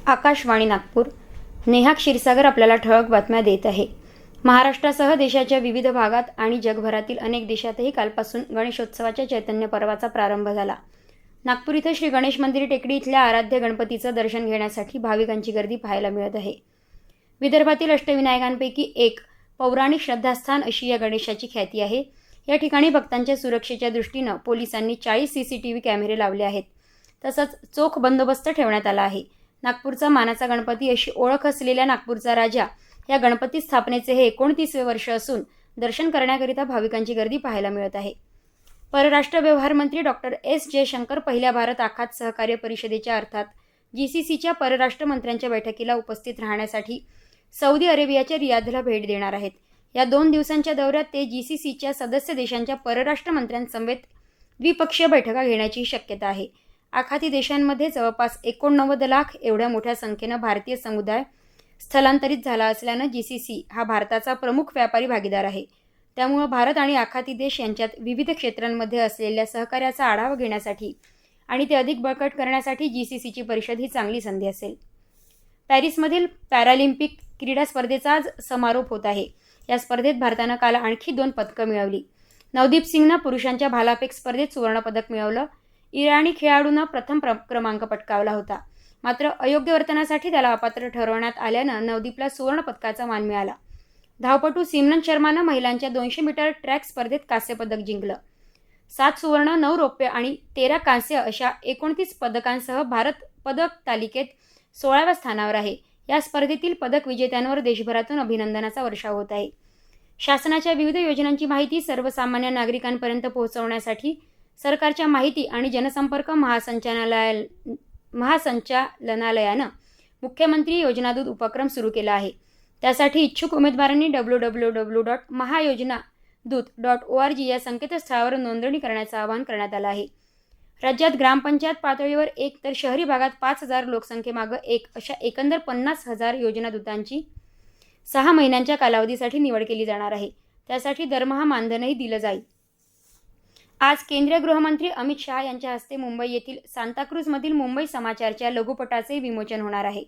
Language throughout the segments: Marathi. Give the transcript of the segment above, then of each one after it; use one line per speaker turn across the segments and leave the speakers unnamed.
आकाशवाणी नागपूर. नेहा क्षीरसागर आपल्याला ठळक बातम्या देत आहे. महाराष्ट्रासह देशाच्या विविध भागात आणि जगभरातील अनेक देशातही कालपासून गणेशोत्सवाच्या चैतन्य पर्वाचा प्रारंभ झाला. नागपूर इथं श्री गणेश मंदिर टेकडी इथल्या आराध्य गणपतीचं दर्शन घेण्यासाठी भाविकांची गर्दी पाहायला मिळत आहे. विदर्भातील अष्टविनायकांपैकी एक पौराणिक श्रद्धास्थान अशी या गणेशाची ख्याती आहे. या ठिकाणी भक्तांच्या सुरक्षेच्या दृष्टीनं पोलिसांनी 40 CCTV कॅमेरे लावले आहेत. तसंच चोख बंदोबस्त ठेवण्यात आला आहे. नागपूरचा मानाचा गणपती अशी ओळख असलेल्या नागपूरचा राजा या गणपती स्थापनेचे हे 29वे वर्ष असून दर्शन करण्याकरिता भाविकांची गर्दी पाहायला मिळत आहे. परराष्ट्र व्यवहार मंत्री डॉक्टर एस जयशंकर पहिल्या भारत आखात सहकार्य परिषदेच्या अर्थात GCCच्या परराष्ट्र मंत्र्यांच्या बैठकीला उपस्थित राहण्यासाठी सौदी अरेबियाच्या रियाधला भेट देणार आहेत. या 2 दिवसांच्या दौऱ्यात ते GCCच्या सदस्य देशांच्या परराष्ट्र मंत्र्यांसमवेत द्विपक्षीय बैठका घेण्याची शक्यता आहे. आखाती देशांमध्ये जवळपास 89 लाख एवढ्या मोठ्या संख्येनं भारतीय समुदाय स्थलांतरित झाला असल्यानं GCC हा भारताचा प्रमुख व्यापारी भागीदार आहे. त्यामुळे भारत आणि आखाती देश यांच्यात विविध क्षेत्रांमध्ये असलेल्या सहकार्याचा आढावा घेण्यासाठी आणि ते अधिक बळकट करण्यासाठी GCCची परिषद ही चांगली संधी असेल. पॅरिसमधील पॅरालिम्पिक क्रीडा स्पर्धेचा आज समारोप होत आहे. या स्पर्धेत भारतानं काल आणखी 2 पदकं मिळवली. नवदीप सिंगनं पुरुषांच्या भालाफेक स्पर्धेत सुवर्णपदक मिळवलं. इराणी खेळाडूनं प्रथम क्रमांक पटकावला होता. मात्र अयोग्य वर्तनासाठी त्याला अपात्र ठरवण्यात आल्यानं नवदीपला सुवर्णपदकाचा मान मिळाला. धावपटू सिमरन शर्मानं महिलांच्या 200 मीटर ट्रॅक स्पर्धेत कांस्यपदक जिंकलं. 7 सुवर्ण, 9 रौप्य आणि 13 कांस्य अशा 29 पदकांसह भारत पदक तालिकेत 16व्या स्थानावर आहे. या स्पर्धेतील पदक विजेत्यांवर देशभरातून अभिनंदनाचा वर्षाव होत आहे. शासनाच्या विविध योजनांची माहिती सर्वसामान्य नागरिकांपर्यंत पोहोचवण्यासाठी सरकारच्या माहिती आणि जनसंपर्क महासंचालनालयानं मुख्यमंत्री योजनादूत उपक्रम सुरू केला आहे. त्यासाठी इच्छुक उमेदवारांनी www.mahayojanadut.org या संकेतस्थळावर नोंदणी करण्याचं आवाहन करण्यात आलं आहे. राज्यात ग्रामपंचायत पातळीवर 1 तर शहरी भागात 5,000 लोकसंख्येमागं 1 अशा एकंदर 50,000 योजनादूतांची 6 महिन्यांच्या कालावधीसाठी निवड केली जाणार आहे. त्यासाठी दरमहा मानधनही दिलं जाईल. आज केंद्रीय गृहमंत्री अमित शहा यांच्या हस्ते मुंबई येथील सांताक्रूजमधील मुंबई समाचारच्या लघुपटाचे विमोचन होणार आहे.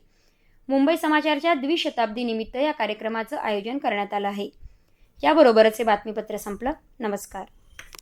मुंबई समाचारच्या द्विशताब्दीनिमित्त या कार्यक्रमाचं आयोजन करण्यात आलं आहे. याबरोबरच हे बातमीपत्र संपलं. नमस्कार.